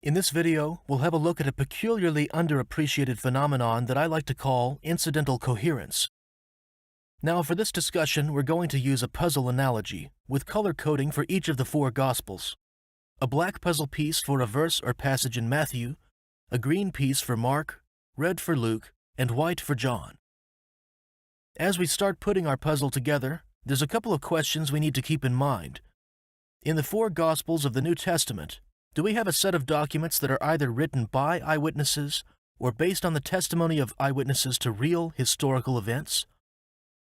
In this video, we'll have a look at a peculiarly underappreciated phenomenon that I like to call incidental coherence. Now, for this discussion, we're going to use a puzzle analogy, with color coding for each of the four Gospels. A black puzzle piece for a verse or passage in Matthew, a green piece for Mark, red for Luke, and white for John. As we start putting our puzzle together, there's a couple of questions we need to keep in mind. In the four Gospels of the New Testament, do we have a set of documents that are either written by eyewitnesses or based on the testimony of eyewitnesses to real historical events?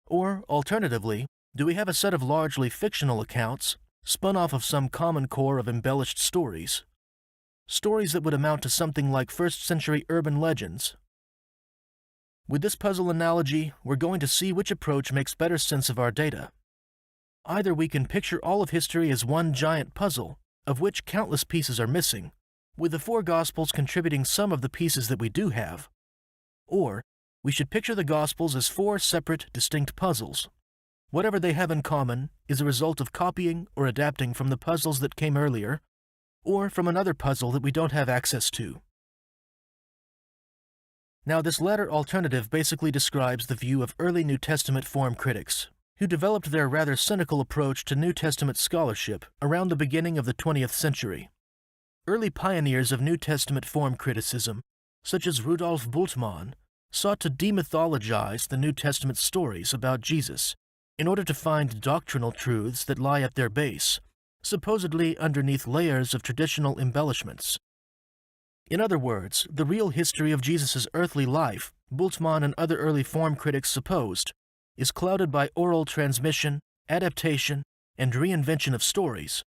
Or, alternatively, do we have a set of largely fictional accounts spun off of some common core of embellished stories? Stories that would amount to something like first-century urban legends. With this puzzle analogy, we're going to see which approach makes better sense of our data. Either we can picture all of history as one giant puzzle, of which countless pieces are missing, with the four Gospels contributing some of the pieces that we do have. Or, we should picture the Gospels as four separate, distinct puzzles. Whatever they have in common is a result of copying or adapting from the puzzles that came earlier, or from another puzzle that we don't have access to. Now, this latter alternative basically describes the view of early New Testament form critics, who developed their rather cynical approach to New Testament scholarship around the beginning of the 20th century. Early pioneers of New Testament form criticism, such as Rudolf Bultmann, sought to demythologize the New Testament stories about Jesus in order to find doctrinal truths that lie at their base, supposedly underneath layers of traditional embellishments. In other words, the real history of Jesus' earthly life, Bultmann and other early form critics supposed, is clouded by oral transmission, adaptation, and reinvention of stories,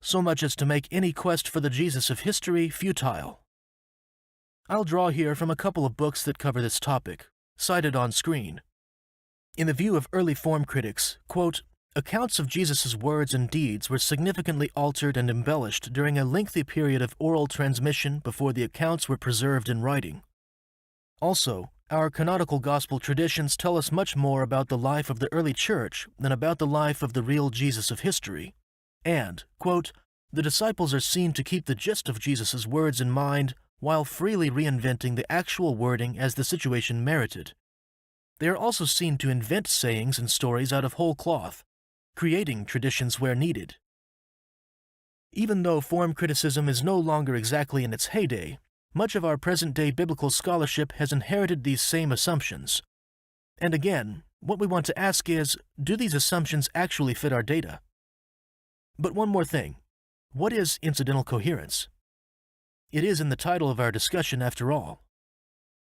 so much as to make any quest for the Jesus of history futile. I'll draw here from a couple of books that cover this topic, cited on screen. In the view of early form critics, quote, accounts of Jesus' words and deeds were significantly altered and embellished during a lengthy period of oral transmission before the accounts were preserved in writing. Also, our canonical gospel traditions tell us much more about the life of the early church than about the life of the real Jesus of history. And, quote, the disciples are seen to keep the gist of Jesus' words in mind while freely reinventing the actual wording as the situation merited. They are also seen to invent sayings and stories out of whole cloth, creating traditions where needed. Even though form criticism is no longer exactly in its heyday, much of our present-day biblical scholarship has inherited these same assumptions. And again, what we want to ask is, do these assumptions actually fit our data? But one more thing. What is incidental coherence? It is in the title of our discussion, after all.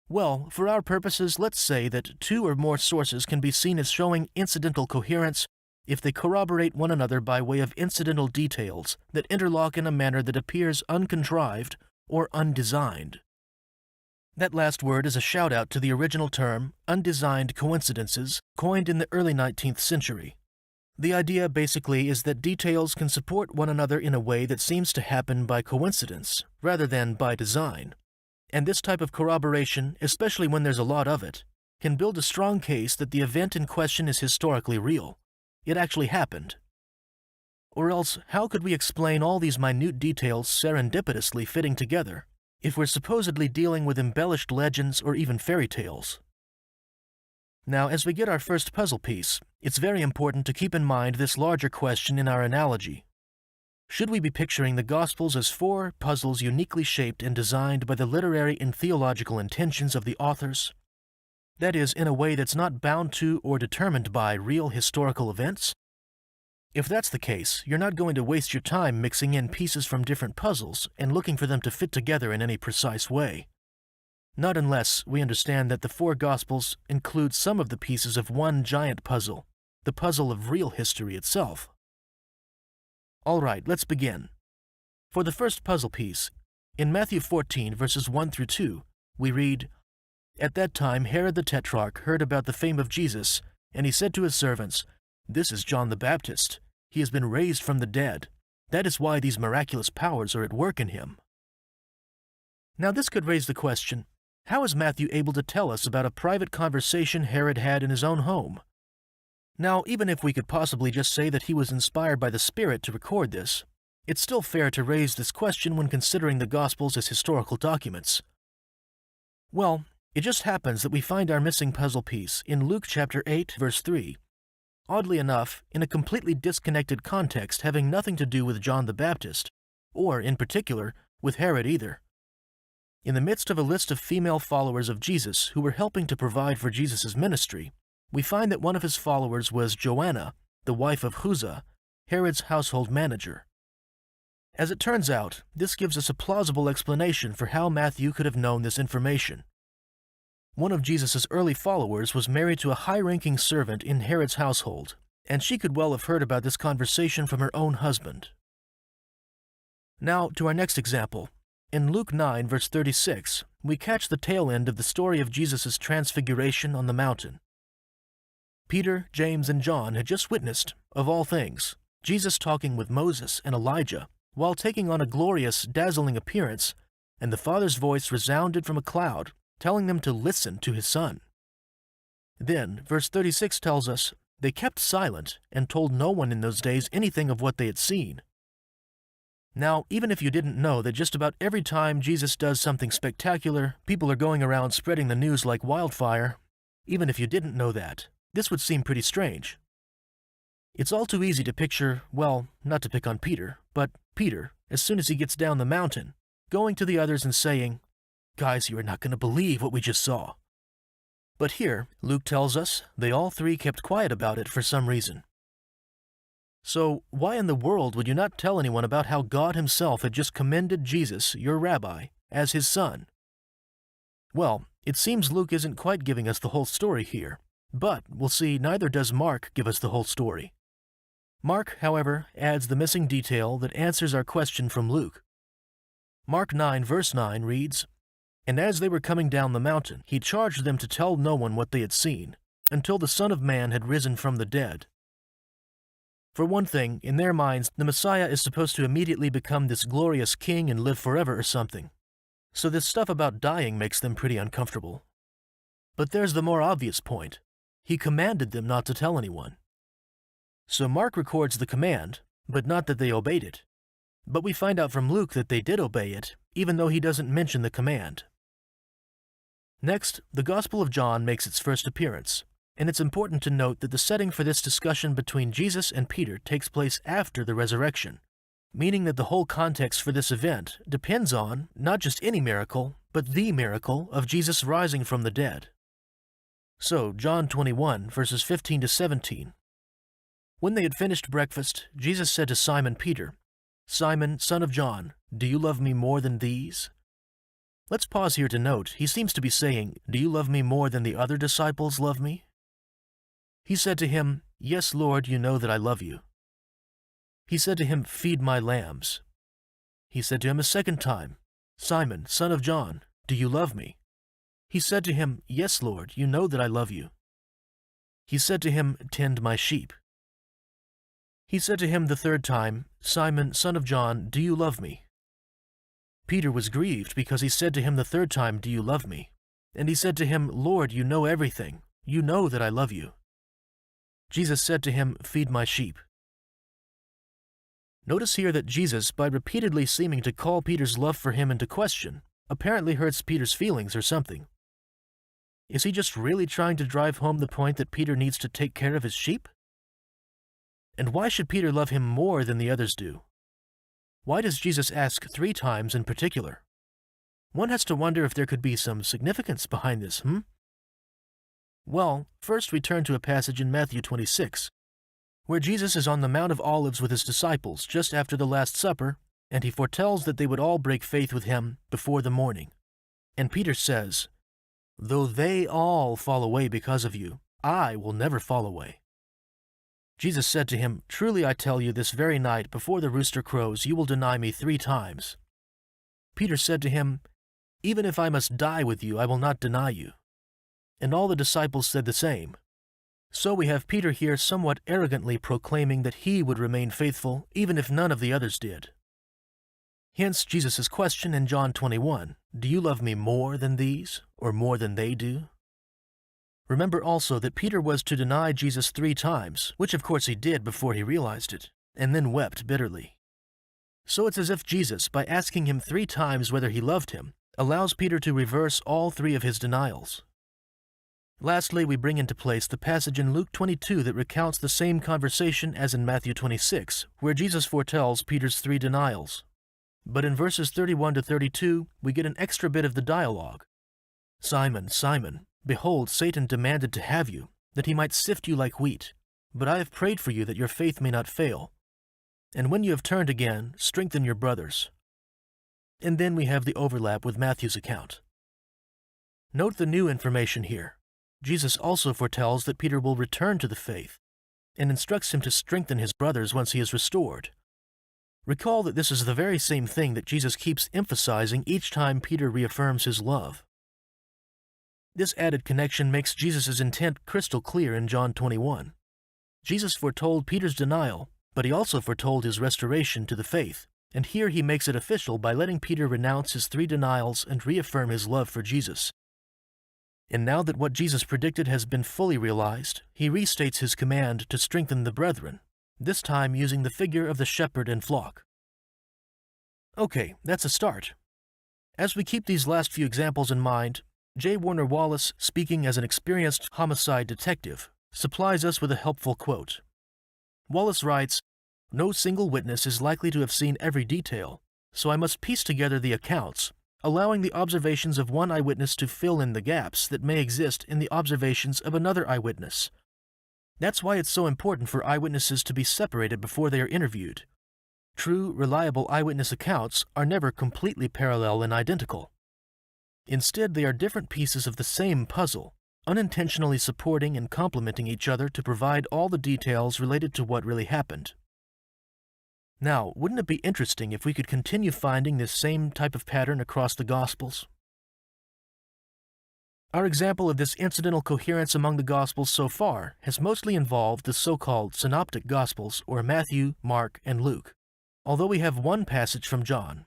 Well, for our purposes, let's say that two or more sources can be seen as showing incidental coherence if they corroborate one another by way of incidental details that interlock in a manner that appears uncontrived or undesigned. That last word is a shout-out to the original term, undesigned coincidences, coined in the early 19th century. The idea basically is that details can support one another in a way that seems to happen by coincidence, rather than by design. And this type of corroboration, especially when there's a lot of it, can build a strong case that the event in question is historically real. It actually happened. Or else, how could we explain all these minute details serendipitously fitting together, if we're supposedly dealing with embellished legends or even fairy tales? Now, as we get our first puzzle piece, it's very important to keep in mind this larger question in our analogy. Should we be picturing the Gospels as four puzzles uniquely shaped and designed by the literary and theological intentions of the authors? That is, in a way that's not bound to or determined by real historical events? If that's the case, you're not going to waste your time mixing in pieces from different puzzles and looking for them to fit together in any precise way. Not unless we understand that the four Gospels include some of the pieces of one giant puzzle, the puzzle of real history itself. All right, let's begin. For the first puzzle piece, in Matthew 14, verses 1 through 2, we read, At that time Herod the Tetrarch heard about the fame of Jesus, and he said to his servants, This is John the Baptist. He has been raised from the dead. That is why these miraculous powers are at work in him. Now this could raise the question, how is Matthew able to tell us about a private conversation Herod had in his own home? Now, even if we could possibly just say that he was inspired by the Spirit to record this, it's still fair to raise this question when considering the Gospels as historical documents. Well, it just happens that we find our missing puzzle piece in Luke chapter 8, verse 3. Oddly enough, in a completely disconnected context having nothing to do with John the Baptist, or, in particular, with Herod either. In the midst of a list of female followers of Jesus who were helping to provide for Jesus' ministry, we find that one of his followers was Joanna, the wife of Chuza, Herod's household manager. As it turns out, this gives us a plausible explanation for how Matthew could have known this information. One of Jesus' early followers was married to a high-ranking servant in Herod's household, and she could well have heard about this conversation from her own husband. Now, to our next example. In Luke 9, verse 36, we catch the tail end of the story of Jesus' transfiguration on the mountain. Peter, James, and John had just witnessed, of all things, Jesus talking with Moses and Elijah while taking on a glorious, dazzling appearance, and the Father's voice resounded from a cloud, telling them to listen to his Son. Then, verse 36 tells us, they kept silent and told no one in those days anything of what they had seen. Now, even if you didn't know that just about every time Jesus does something spectacular, people are going around spreading the news like wildfire, even if you didn't know that, this would seem pretty strange. It's all too easy to picture, well, not to pick on Peter, but Peter, as soon as he gets down the mountain, going to the others and saying, "Guys, you are not going to believe what we just saw." But here, Luke tells us they all three kept quiet about it for some reason. So, why in the world would you not tell anyone about how God himself had just commended Jesus, your rabbi, as his son? Well, it seems Luke isn't quite giving us the whole story here, but we'll see neither does Mark give us the whole story. Mark, however, adds the missing detail that answers our question from Luke. Mark 9, verse 9 reads, "And as they were coming down the mountain, he charged them to tell no one what they had seen, until the Son of Man had risen from the dead." For one thing, in their minds, the Messiah is supposed to immediately become this glorious king and live forever or something. So this stuff about dying makes them pretty uncomfortable. But there's the more obvious point. He commanded them not to tell anyone. So Mark records the command, but not that they obeyed it. But we find out from Luke that they did obey it, even though he doesn't mention the command. Next, the Gospel of John makes its first appearance, and it's important to note that the setting for this discussion between Jesus and Peter takes place after the resurrection, meaning that the whole context for this event depends on not just any miracle, but the miracle of Jesus rising from the dead. So, John 21, verses 15 to 17. When they had finished breakfast, Jesus said to Simon Peter, "Simon, son of John, do you love me more than these?" Let's pause here to note, he seems to be saying, "Do you love me more than the other disciples love me?" He said to him, "Yes, Lord, you know that I love you." He said to him, "Feed my lambs." He said to him a second time, "Simon, son of John, do you love me?" He said to him, "Yes, Lord, you know that I love you." He said to him, "Tend my sheep." He said to him the third time, "Simon, son of John, do you love me?" Peter was grieved because he said to him the third time, "Do you love me?" And he said to him, "Lord, you know everything. You know that I love you." Jesus said to him, "Feed my sheep." Notice here that Jesus, by repeatedly seeming to call Peter's love for him into question, apparently hurts Peter's feelings or something. Is he just really trying to drive home the point that Peter needs to take care of his sheep? And why should Peter love him more than the others do? Why does Jesus ask 3 times in particular? One has to wonder if there could be some significance behind this, Well, first we turn to a passage in Matthew 26, where Jesus is on the Mount of Olives with his disciples just after the Last Supper, and he foretells that they would all break faith with him before the morning. And Peter says, "Though they all fall away because of you, I will never fall away." Jesus said to him, "Truly I tell you, this very night before the rooster crows, you will deny me 3 times. Peter said to him, "Even if I must die with you, I will not deny you." And all the disciples said the same. So we have Peter here somewhat arrogantly proclaiming that he would remain faithful even if none of the others did. Hence Jesus' question in John 21, "Do you love me more than these, or more than they do?" Remember also that Peter was to deny Jesus 3 times, which of course he did before he realized it, and then wept bitterly. So it's as if Jesus, by asking him 3 times whether he loved him, allows Peter to reverse all 3 of his denials. Lastly, we bring into place the passage in Luke 22 that recounts the same conversation as in Matthew 26, where Jesus foretells Peter's 3 denials. But in verses 31 to 32, we get an extra bit of the dialogue. "Simon, Simon, behold, Satan demanded to have you, that he might sift you like wheat. But I have prayed for you that your faith may not fail. And when you have turned again, strengthen your brothers." And then we have the overlap with Matthew's account. Note the new information here. Jesus also foretells that Peter will return to the faith, and instructs him to strengthen his brothers once he is restored. Recall that this is the very same thing that Jesus keeps emphasizing each time Peter reaffirms his love. This added connection makes Jesus' intent crystal clear in John 21. Jesus foretold Peter's denial, but he also foretold his restoration to the faith, and here he makes it official by letting Peter renounce his 3 denials and reaffirm his love for Jesus. And now that what Jesus predicted has been fully realized, he restates his command to strengthen the brethren, this time using the figure of the shepherd and flock. Okay, that's a start. As we keep these last few examples in mind, J. Warner Wallace, speaking as an experienced homicide detective, supplies us with a helpful quote. Wallace writes, "No single witness is likely to have seen every detail, so I must piece together the accounts, allowing the observations of one eyewitness to fill in the gaps that may exist in the observations of another eyewitness. That's why it's so important for eyewitnesses to be separated before they are interviewed. True, reliable eyewitness accounts are never completely parallel and identical. Instead, they are different pieces of the same puzzle, unintentionally supporting and complementing each other to provide all the details related to what really happened." Now, wouldn't it be interesting if we could continue finding this same type of pattern across the Gospels? Our example of this incidental coherence among the Gospels so far has mostly involved the so-called synoptic Gospels, or Matthew, Mark, and Luke, although we have one passage from John.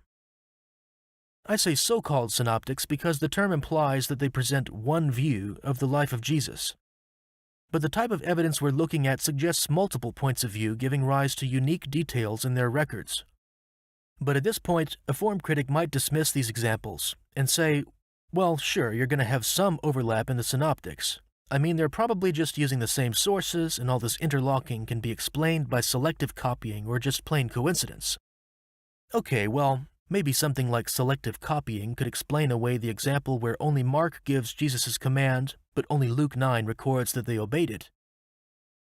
I say so-called synoptics because the term implies that they present one view of the life of Jesus. But the type of evidence we're looking at suggests multiple points of view giving rise to unique details in their records. But at this point, a form critic might dismiss these examples and say, well, sure, you're going to have some overlap in the synoptics. I mean, they're probably just using the same sources, and all this interlocking can be explained by selective copying or just plain coincidence. Okay, well, maybe something like selective copying could explain away the example where only Mark gives Jesus' command, but only Luke 9 records that they obeyed it.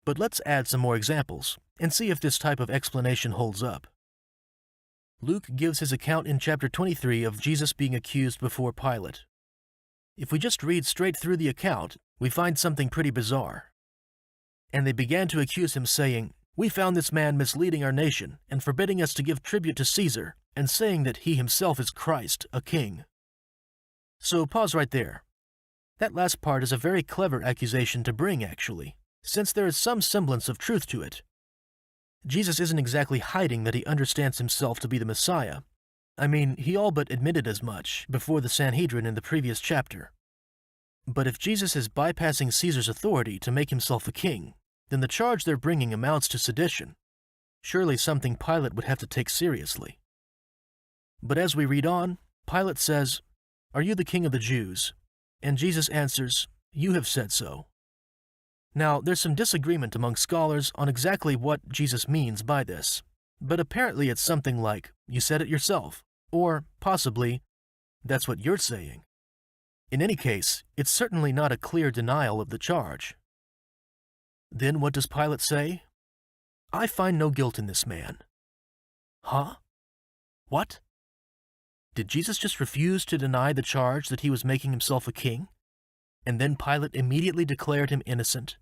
But let's add some more examples, and see if this type of explanation holds up. Luke gives his account in chapter 23 of Jesus being accused before Pilate. If we just read straight through the account, we find something pretty bizarre. "And they began to accuse him, saying, 'We found this man misleading our nation, and forbidding us to give tribute to Caesar, and saying that he himself is Christ, a king.'" So pause right there. That last part is a very clever accusation to bring, actually, since there is some semblance of truth to it. Jesus isn't exactly hiding that he understands himself to be the Messiah. I mean, he all but admitted as much before the Sanhedrin in the previous chapter. But if Jesus is bypassing Caesar's authority to make himself a king, then the charge they're bringing amounts to sedition. Surely something Pilate would have to take seriously. But as we read on, Pilate says, "Are you the king of the Jews?" And Jesus answers, "You have said so." Now, there's some disagreement among scholars on exactly what Jesus means by this, but apparently it's something like, "You said it yourself," or possibly, "That's what you're saying." In any case, it's certainly not a clear denial of the charge. Then what does Pilate say? "I find no guilt in this man." Huh? What? Did Jesus just refuse to deny the charge that he was making himself a king? And then Pilate immediately declared him innocent?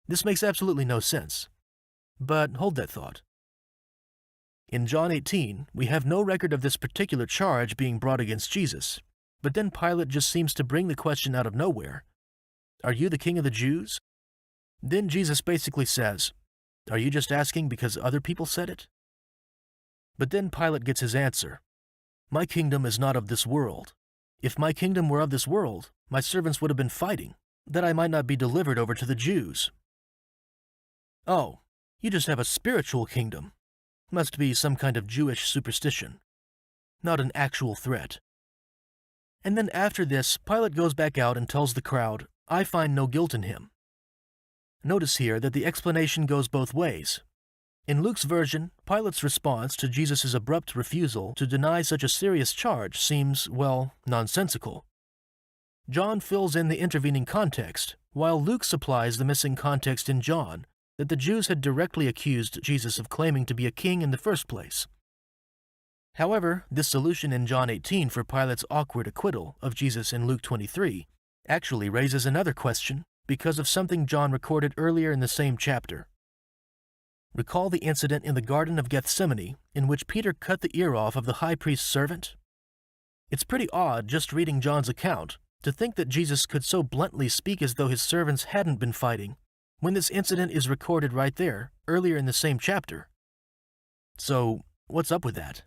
This makes absolutely no sense. But hold that thought. In John 18, we have no record of this particular charge being brought against Jesus, but then Pilate just seems to bring the question out of nowhere. "Are you the king of the Jews?" Then Jesus basically says, "Are you just asking because other people said it?" But then Pilate gets his answer. "My kingdom is not of this world. If my kingdom were of this world, my servants would have been fighting, that I might not be delivered over to the Jews." Oh, you just have a spiritual kingdom. Must be some kind of Jewish superstition, not an actual threat. And then after this, Pilate goes back out and tells the crowd, "I find no guilt in him." Notice here that the explanation goes both ways. In Luke's version, Pilate's response to Jesus' abrupt refusal to deny such a serious charge seems, well, nonsensical. John fills in the intervening context, while Luke supplies the missing context in John, that the Jews had directly accused Jesus of claiming to be a king in the first place. However, this solution in John 18 for Pilate's awkward acquittal of Jesus in Luke 23 actually raises another question because of something John recorded earlier in the same chapter. Recall the incident in the Garden of Gethsemane in which Peter cut the ear off of the high priest's servant? It's pretty odd, just reading John's account, to think that Jesus could so bluntly speak as though his servants hadn't been fighting, when this incident is recorded right there, earlier in the same chapter. So, what's up with that?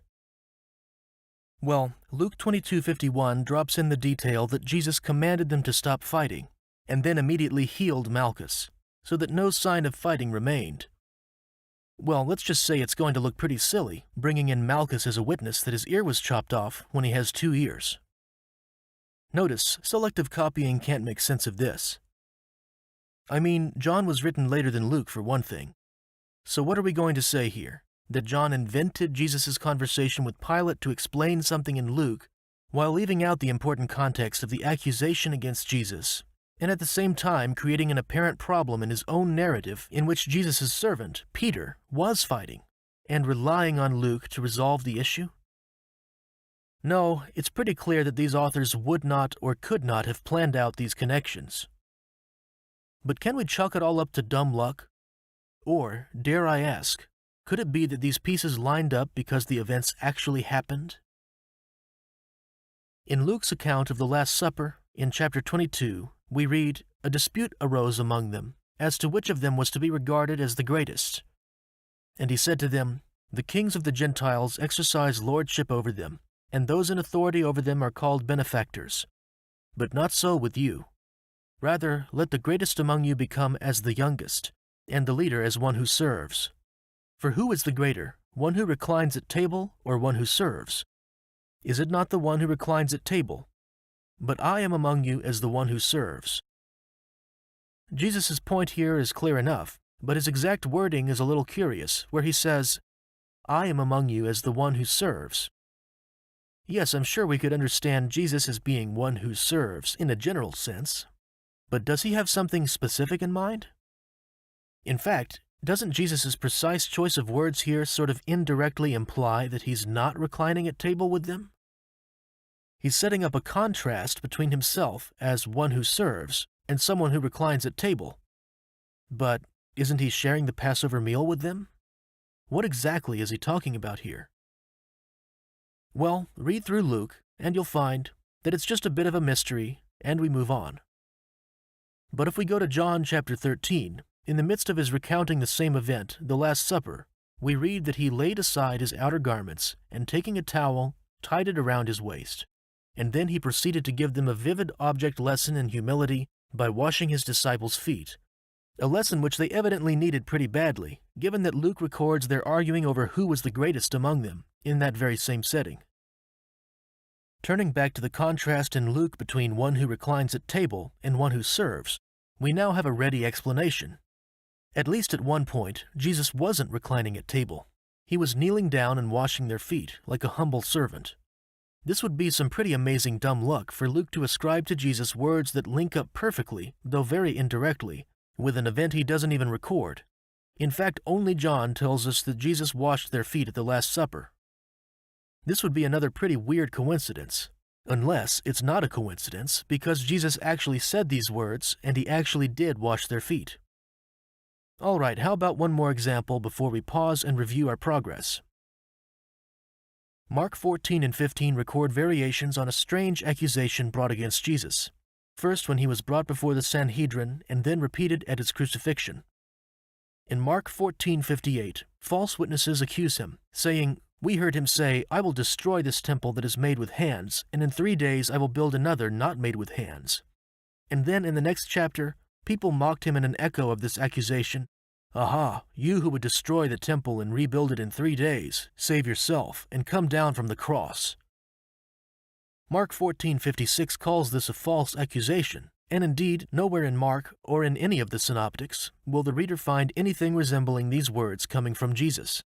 Well, Luke 22:51 drops in the detail that Jesus commanded them to stop fighting, and then immediately healed Malchus, so that no sign of fighting remained. Well, let's just say it's going to look pretty silly, bringing in Malchus as a witness that his ear was chopped off when he has 2 ears. Notice, selective copying can't make sense of this. I mean, John was written later than Luke for one thing. So what are we going to say here? That John invented Jesus' conversation with Pilate to explain something in Luke, while leaving out the important context of the accusation against Jesus, and at the same time creating an apparent problem in his own narrative in which Jesus' servant, Peter, was fighting, and relying on Luke to resolve the issue? No, it's pretty clear that these authors would not or could not have planned out these connections. But can we chalk it all up to dumb luck? Or, dare I ask, could it be that these pieces lined up because the events actually happened? In Luke's account of the Last Supper, in chapter 22, we read, "A dispute arose among them, as to which of them was to be regarded as the greatest. And he said to them, The kings of the Gentiles exercise lordship over them, and those in authority over them are called benefactors. But not so with you. Rather, let the greatest among you become as the youngest, and the leader as one who serves. For who is the greater, one who reclines at table or one who serves? Is it not the one who reclines at table? But I am among you as the one who serves." Jesus' point here is clear enough, but his exact wording is a little curious, where he says, "I am among you as the one who serves." Yes, I'm sure we could understand Jesus as being one who serves in a general sense, but does he have something specific in mind? In fact, doesn't Jesus' precise choice of words here sort of indirectly imply that he's not reclining at table with them? He's setting up a contrast between himself as one who serves and someone who reclines at table. But isn't he sharing the Passover meal with them? What exactly is he talking about here? Well, read through Luke, and you'll find that it's just a bit of a mystery, and we move on. But if we go to John chapter 13, in the midst of his recounting the same event, the Last Supper, we read that he laid aside his outer garments, and taking a towel, tied it around his waist. And then he proceeded to give them a vivid object lesson in humility by washing his disciples' feet, a lesson which they evidently needed pretty badly, given that Luke records their arguing over who was the greatest among them in that very same setting. Turning back to the contrast in Luke between one who reclines at table and one who serves, we now have a ready explanation. At least at one point, Jesus wasn't reclining at table. He was kneeling down and washing their feet like a humble servant. This would be some pretty amazing dumb luck for Luke to ascribe to Jesus words that link up perfectly, though very indirectly, with an event he doesn't even record. In fact, only John tells us that Jesus washed their feet at the Last Supper. This would be another pretty weird coincidence, unless it's not a coincidence because Jesus actually said these words and he actually did wash their feet. All right, how about one more example before we pause and review our progress? Mark 14 and 15 record variations on a strange accusation brought against Jesus, first when he was brought before the Sanhedrin and then repeated at his crucifixion. In Mark 14:58, false witnesses accuse him, saying, "We heard him say, 'I will destroy this temple that is made with hands, and in 3 days I will build another not made with hands.' And then in the next chapter, people mocked him in an echo of this accusation, Aha, you who would destroy the temple and rebuild it in 3 days, save yourself and come down from the cross. Mark 14:56 calls this a false accusation, and indeed, nowhere in Mark or in any of the synoptics will the reader find anything resembling these words coming from Jesus.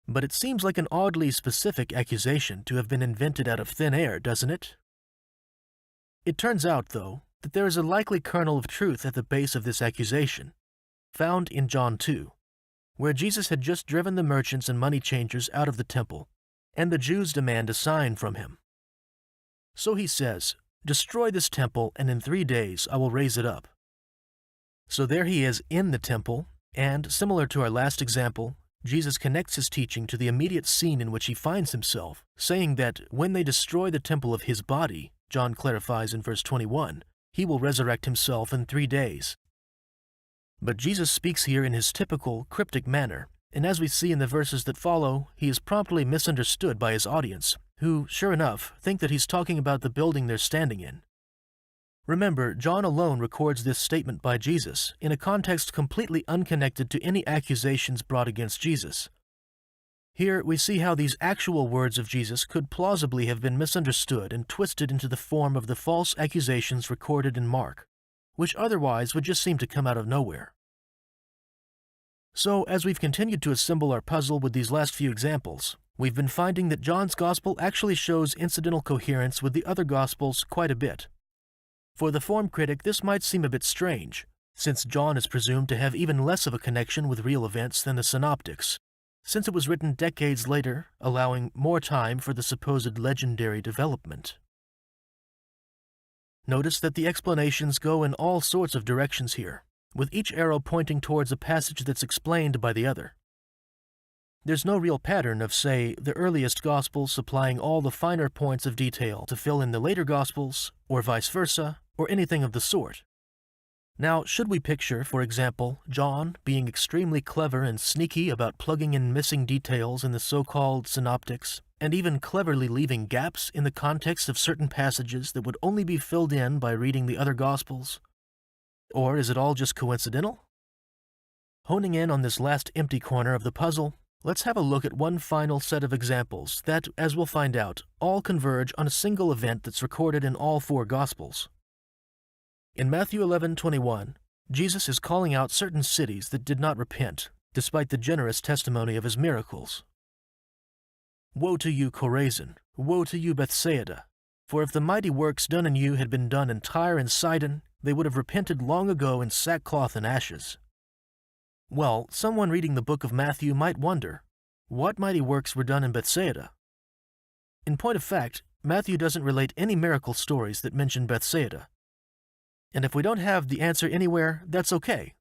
But it seems like an oddly specific accusation to have been invented out of thin air, doesn't it? It turns out, though, that there is a likely kernel of truth at the base of this accusation, found in John 2, where Jesus had just driven the merchants and money changers out of the temple, and the Jews demand a sign from him. So he says, "Destroy this temple, and in 3 days I will raise it up." So there he is in the temple, and, similar to our last example, Jesus connects his teaching to the immediate scene in which he finds himself, saying that when they destroy the temple of his body, John clarifies in verse 21, he will resurrect himself in 3 days. But Jesus speaks here in his typical cryptic manner, and as we see in the verses that follow, he is promptly misunderstood by his audience, who, sure enough, think that he's talking about the building they're standing in. Remember, John alone records this statement by Jesus in a context completely unconnected to any accusations brought against Jesus. Here we see how these actual words of Jesus could plausibly have been misunderstood and twisted into the form of the false accusations recorded in Mark, which otherwise would just seem to come out of nowhere. So, as we've continued to assemble our puzzle with these last few examples, we've been finding that John's Gospel actually shows incidental coherence with the other Gospels quite a bit. For the form critic, this might seem a bit strange, since John is presumed to have even less of a connection with real events than the synoptics, since it was written decades later, allowing more time for the supposed legendary development. Notice that the explanations go in all sorts of directions here, with each arrow pointing towards a passage that's explained by the other. There's no real pattern of, say, the earliest Gospels supplying all the finer points of detail to fill in the later Gospels, or vice versa, or anything of the sort. Now, should we picture, for example, John being extremely clever and sneaky about plugging in missing details in the so-called synoptics, and even cleverly leaving gaps in the context of certain passages that would only be filled in by reading the other Gospels? Or is it all just coincidental? Honing in on this last empty corner of the puzzle, let's have a look at one final set of examples that, as we'll find out, all converge on a single event that's recorded in all 4 Gospels. In Matthew 11:21, Jesus is calling out certain cities that did not repent, despite the generous testimony of his miracles. "Woe to you, Chorazin! Woe to you, Bethsaida! For if the mighty works done in you had been done in Tyre and Sidon, they would have repented long ago in sackcloth and ashes." Well, someone reading the book of Matthew might wonder, what mighty works were done in Bethsaida? In point of fact, Matthew doesn't relate any miracle stories that mention Bethsaida. And if we don't have the answer anywhere, that's okay.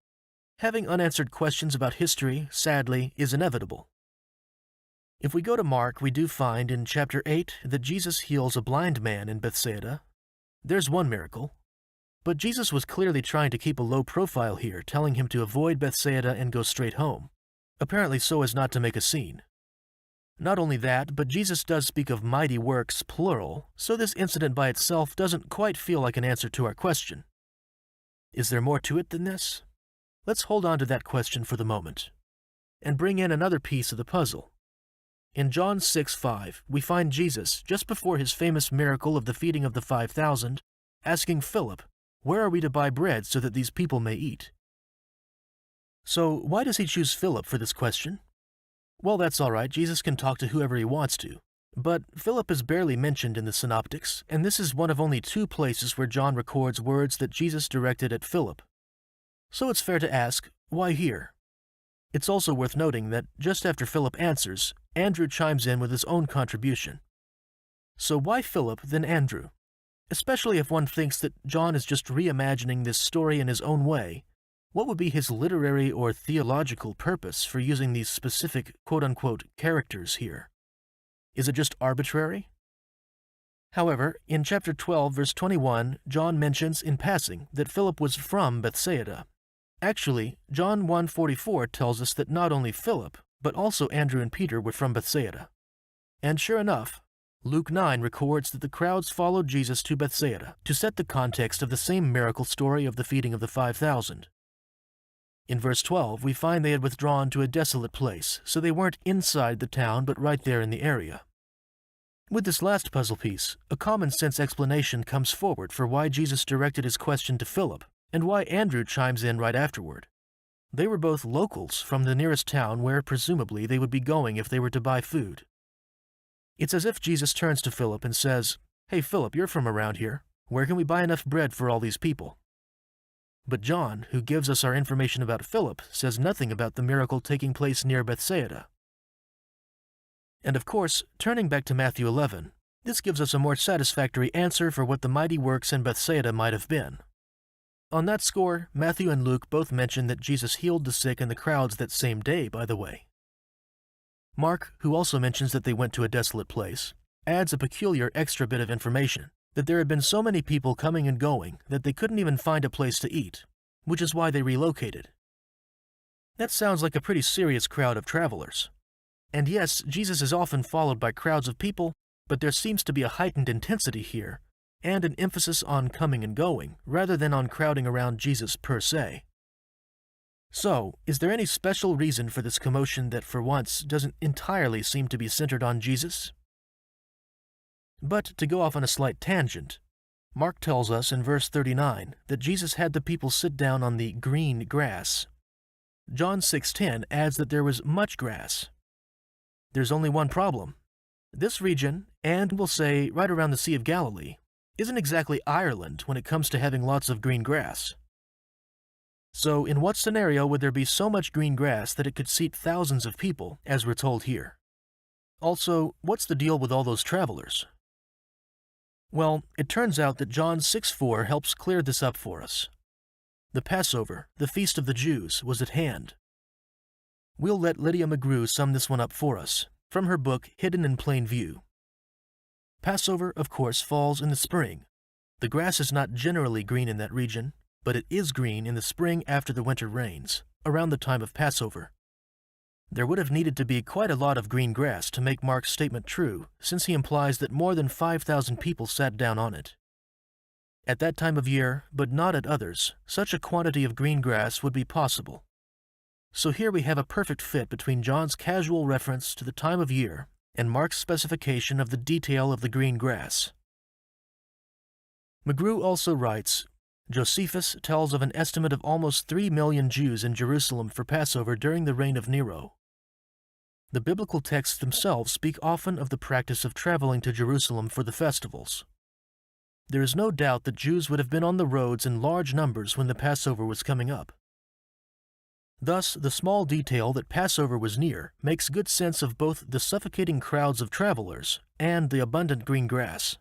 Having unanswered questions about history, sadly, is inevitable. If we go to Mark, we do find in chapter 8 that Jesus heals a blind man in Bethsaida. There's one miracle. But Jesus was clearly trying to keep a low profile here, telling him to avoid Bethsaida and go straight home, apparently so as not to make a scene. Not only that, but Jesus does speak of mighty works, plural, so this incident by itself doesn't quite feel like an answer to our question. Is there more to it than this? Let's hold on to that question for the moment, and bring in another piece of the puzzle. In John 6:5, we find Jesus, just before his famous miracle of the feeding of the 5,000, asking Philip, "Where are we to buy bread so that these people may eat?" So why does he choose Philip for this question? Well, that's all right. Jesus can talk to whoever he wants to. But Philip is barely mentioned in the synoptics, and this is one of only 2 places where John records words that Jesus directed at Philip. So it's fair to ask, why here? It's also worth noting that just after Philip answers, Andrew chimes in with his own contribution. So why Philip, then Andrew? Especially if one thinks that John is just reimagining this story in his own way, what would be his literary or theological purpose for using these specific quote-unquote characters here? Is it just arbitrary? However, in chapter 12, verse 21, John mentions in passing that Philip was from Bethsaida. Actually, John 1:44 tells us that not only Philip, but also Andrew and Peter were from Bethsaida. And sure enough, Luke 9 records that the crowds followed Jesus to Bethsaida to set the context of the same miracle story of the feeding of the 5,000. In verse 12, we find they had withdrawn to a desolate place, so they weren't inside the town but right there in the area. With this last puzzle piece, a common-sense explanation comes forward for why Jesus directed his question to Philip and why Andrew chimes in right afterward. They were both locals from the nearest town where, presumably, they would be going if they were to buy food. It's as if Jesus turns to Philip and says, "Hey Philip, you're from around here. Where can we buy enough bread for all these people?" But John, who gives us our information about Philip, says nothing about the miracle taking place near Bethsaida. And of course, turning back to Matthew 11, this gives us a more satisfactory answer for what the mighty works in Bethsaida might have been. On that score, Matthew and Luke both mention that Jesus healed the sick in the crowds that same day, by the way. Mark, who also mentions that they went to a desolate place, adds a peculiar extra bit of information, that there had been so many people coming and going that they couldn't even find a place to eat, which is why they relocated. That sounds like a pretty serious crowd of travelers. And yes, Jesus is often followed by crowds of people, but there seems to be a heightened intensity here, and an emphasis on coming and going, rather than on crowding around Jesus per se. So, is there any special reason for this commotion that for once doesn't entirely seem to be centered on Jesus? But to go off on a slight tangent, Mark tells us in verse 39 that Jesus had the people sit down on the green grass. John 6:10 adds that there was much grass. There's only one problem. This region, and we'll say right around the Sea of Galilee, isn't exactly Ireland when it comes to having lots of green grass. So in what scenario would there be so much green grass that it could seat thousands of people, as we're told here? Also, what's the deal with all those travelers? Well, it turns out that John 6:4 helps clear this up for us. The Passover, the Feast of the Jews, was at hand. We'll let Lydia McGrew sum this one up for us, from her book Hidden in Plain View. Passover, of course, falls in the spring. The grass is not generally green in that region, but it is green in the spring after the winter rains, around the time of Passover. There would have needed to be quite a lot of green grass to make Mark's statement true, since he implies that more than 5,000 people sat down on it. At that time of year, but not at others, such a quantity of green grass would be possible. So here we have a perfect fit between John's casual reference to the time of year and Mark's specification of the detail of the green grass. McGrew also writes, Josephus tells of an estimate of almost 3 million Jews in Jerusalem for Passover during the reign of Nero. The biblical texts themselves speak often of the practice of traveling to Jerusalem for the festivals. There is no doubt that Jews would have been on the roads in large numbers when the Passover was coming up. Thus, the small detail that Passover was near makes good sense of both the suffocating crowds of travelers and the abundant green grass.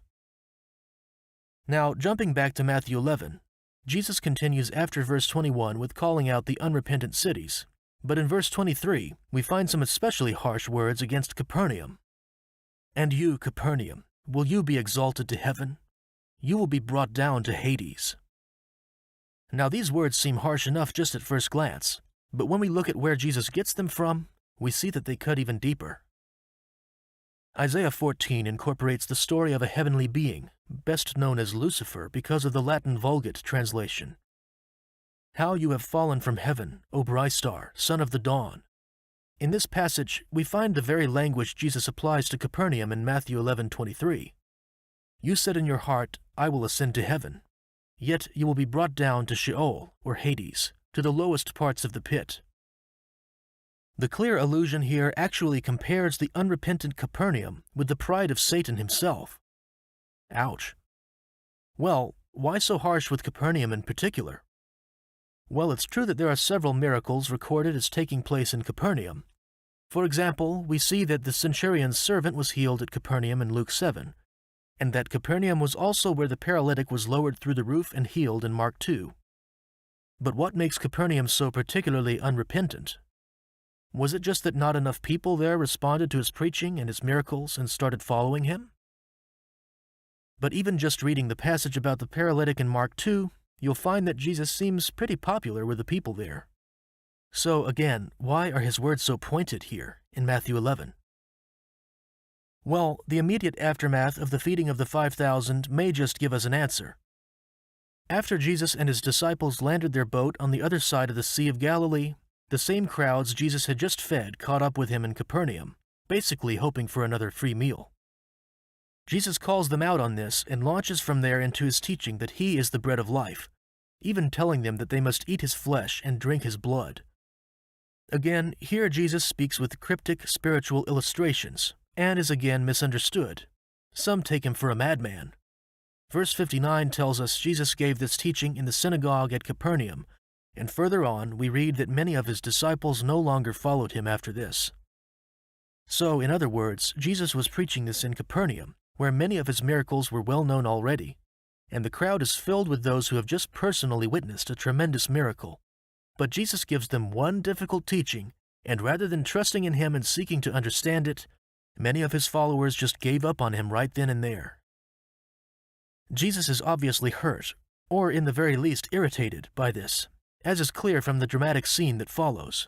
Now, jumping back to Matthew 11, Jesus continues after verse 21 with calling out the unrepentant cities, but in verse 23, we find some especially harsh words against Capernaum. "And you, Capernaum, will you be exalted to heaven? You will be brought down to Hades." Now, these words seem harsh enough just at first glance, but when we look at where Jesus gets them from, we see that they cut even deeper. Isaiah 14 incorporates the story of a heavenly being, best known as Lucifer because of the Latin Vulgate translation. "How you have fallen from heaven, O bright star, son of the dawn." In this passage, we find the very language Jesus applies to Capernaum in Matthew 11:23. "You said in your heart, I will ascend to heaven. Yet you will be brought down to Sheol, or Hades, to the lowest parts of the pit." The clear allusion here actually compares the unrepentant Capernaum with the pride of Satan himself. Ouch. Well, why so harsh with Capernaum in particular? Well, it's true that there are several miracles recorded as taking place in Capernaum. For example, we see that the centurion's servant was healed at Capernaum in Luke 7, and that Capernaum was also where the paralytic was lowered through the roof and healed in Mark 2. But what makes Capernaum so particularly unrepentant? Was it just that not enough people there responded to his preaching and his miracles and started following him? But even just reading the passage about the paralytic in Mark 2, you'll find that Jesus seems pretty popular with the people there. So again, why are his words so pointed here in Matthew 11? Well, the immediate aftermath of the feeding of the 5,000 may just give us an answer. After Jesus and his disciples landed their boat on the other side of the Sea of Galilee, the same crowds Jesus had just fed caught up with him in Capernaum, basically hoping for another free meal. Jesus calls them out on this and launches from there into his teaching that he is the bread of life, even telling them that they must eat his flesh and drink his blood. Again, here Jesus speaks with cryptic spiritual illustrations and is again misunderstood. Some take him for a madman. Verse 59 tells us Jesus gave this teaching in the synagogue at Capernaum, and further on we read that many of his disciples no longer followed him after this. So, in other words, Jesus was preaching this in Capernaum, where many of his miracles were well known already, and the crowd is filled with those who have just personally witnessed a tremendous miracle. But Jesus gives them one difficult teaching, and rather than trusting in him and seeking to understand it, many of his followers just gave up on him right then and there. Jesus is obviously hurt, or in the very least irritated, by this, as is clear from the dramatic scene that follows.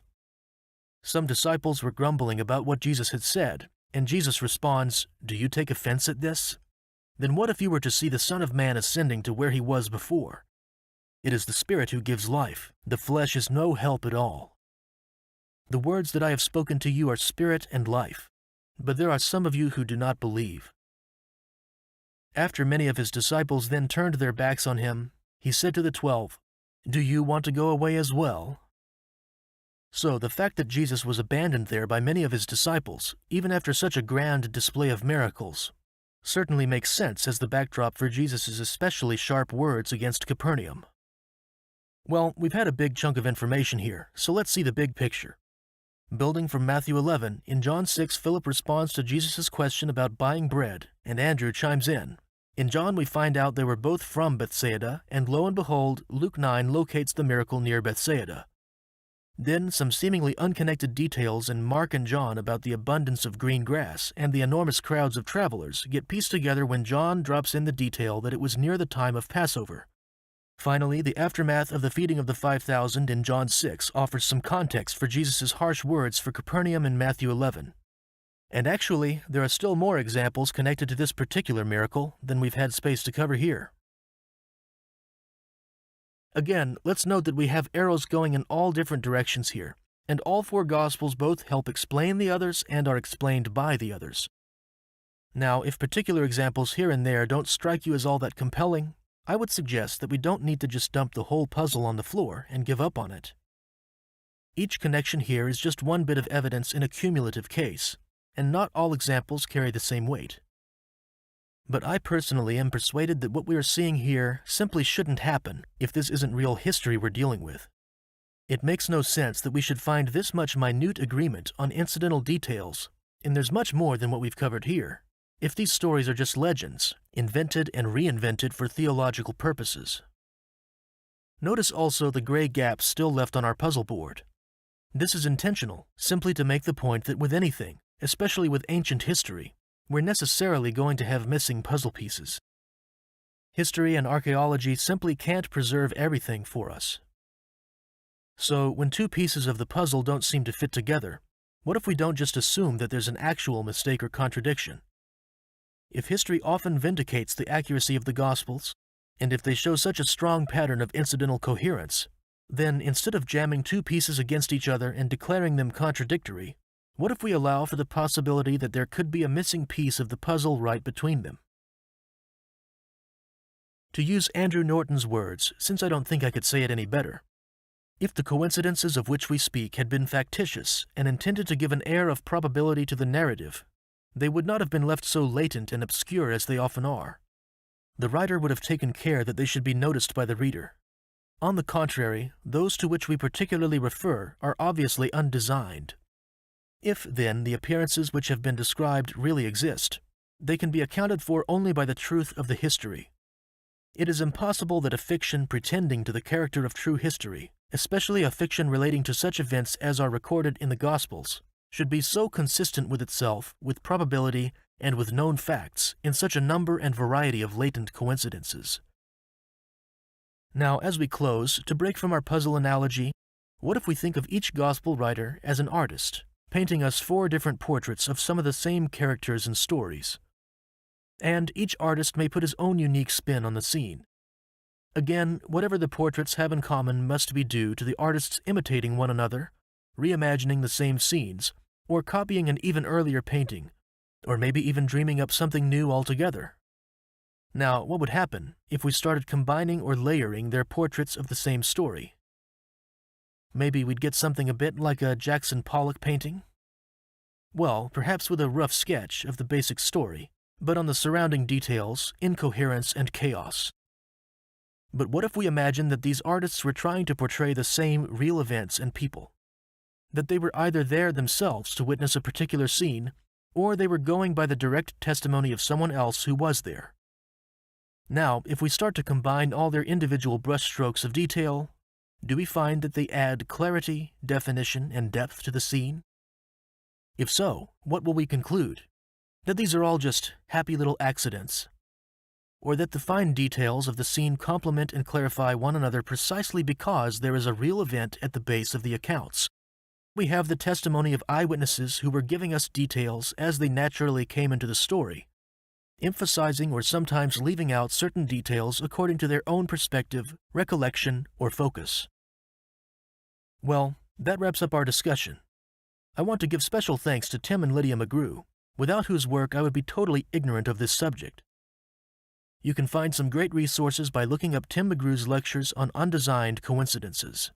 Some disciples were grumbling about what Jesus had said, and Jesus responds, "Do you take offense at this? Then what if you were to see the Son of Man ascending to where he was before? It is the Spirit who gives life. The flesh is no help at all. The words that I have spoken to you are spirit and life, but there are some of you who do not believe." After many of his disciples then turned their backs on him, he said to the 12, "Do you want to go away as well?" So the fact that Jesus was abandoned there by many of his disciples, even after such a grand display of miracles, certainly makes sense as the backdrop for Jesus' especially sharp words against Capernaum. Well, we've had a big chunk of information here, so let's see the big picture. Building from Matthew 11, in John 6, Philip responds to Jesus' question about buying bread, and Andrew chimes in. In John, we find out they were both from Bethsaida, and lo and behold, Luke 9 locates the miracle near Bethsaida. Then some seemingly unconnected details in Mark and John about the abundance of green grass and the enormous crowds of travelers get pieced together when John drops in the detail that it was near the time of Passover. Finally, the aftermath of the feeding of the 5,000 in John 6 offers some context for Jesus' harsh words for Capernaum in Matthew 11. And actually, there are still more examples connected to this particular miracle than we've had space to cover here. Again, let's note that we have arrows going in all different directions here, and all four Gospels both help explain the others and are explained by the others. Now, if particular examples here and there don't strike you as all that compelling, I would suggest that we don't need to just dump the whole puzzle on the floor and give up on it. Each connection here is just one bit of evidence in a cumulative case, and not all examples carry the same weight. But I personally am persuaded that what we are seeing here simply shouldn't happen if this isn't real history we're dealing with. It makes no sense that we should find this much minute agreement on incidental details, and there's much more than what we've covered here, if these stories are just legends, invented and reinvented for theological purposes. Notice also the gray gaps still left on our puzzle board. This is intentional, simply to make the point that with anything, especially with ancient history, we're necessarily going to have missing puzzle pieces. History and archaeology simply can't preserve everything for us. So, when two pieces of the puzzle don't seem to fit together, what if we don't just assume that there's an actual mistake or contradiction? If history often vindicates the accuracy of the Gospels, and if they show such a strong pattern of incidental coherence, then instead of jamming two pieces against each other and declaring them contradictory, what if we allow for the possibility that there could be a missing piece of the puzzle right between them? To use Andrew Norton's words, since I don't think I could say it any better, if the coincidences of which we speak had been factitious and intended to give an air of probability to the narrative, they would not have been left so latent and obscure as they often are. The writer would have taken care that they should be noticed by the reader. On the contrary, those to which we particularly refer are obviously undesigned. If, then, the appearances which have been described really exist, they can be accounted for only by the truth of the history. It is impossible that a fiction pretending to the character of true history, especially a fiction relating to such events as are recorded in the Gospels, should be so consistent with itself, with probability, and with known facts in such a number and variety of latent coincidences. Now, as we close, to break from our puzzle analogy, what if we think of each Gospel writer as an artist, painting us 4 different portraits of some of the same characters and stories? And each artist may put his own unique spin on the scene. Again, whatever the portraits have in common must be due to the artists imitating one another, reimagining the same scenes, or copying an even earlier painting, or maybe even dreaming up something new altogether. Now, what would happen if we started combining or layering their portraits of the same story? Maybe we'd get something a bit like a Jackson Pollock painting? Well, perhaps with a rough sketch of the basic story, but on the surrounding details, incoherence, and chaos. But what if we imagine that these artists were trying to portray the same real events and people? That they were either there themselves to witness a particular scene, or they were going by the direct testimony of someone else who was there. Now, if we start to combine all their individual brushstrokes of detail, do we find that they add clarity, definition, and depth to the scene? If so, what will we conclude? That these are all just happy little accidents? Or that the fine details of the scene complement and clarify one another precisely because there is a real event at the base of the accounts? We have the testimony of eyewitnesses who were giving us details as they naturally came into the story, emphasizing or sometimes leaving out certain details according to their own perspective, recollection, or focus. Well, that wraps up our discussion. I want to give special thanks to Tim and Lydia McGrew, without whose work I would be totally ignorant of this subject. You can find some great resources by looking up Tim McGrew's lectures on undesigned coincidences.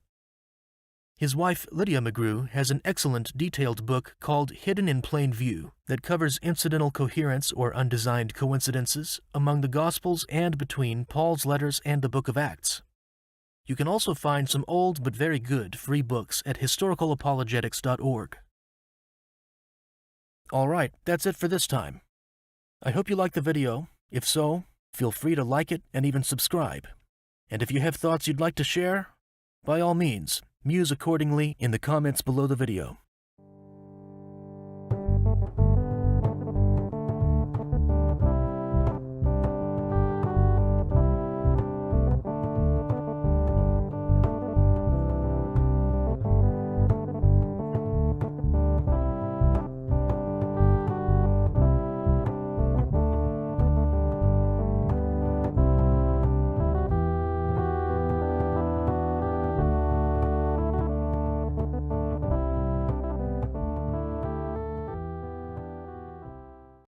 His wife, Lydia McGrew, has an excellent detailed book called Hidden in Plain View that covers incidental coherence or undesigned coincidences among the Gospels and between Paul's letters and the Book of Acts. You can also find some old but very good free books at historicalapologetics.org. All right, that's it for this time. I hope you liked the video. If so, feel free to like it and even subscribe. And if you have thoughts you'd like to share, by all means, muse accordingly in the comments below the video.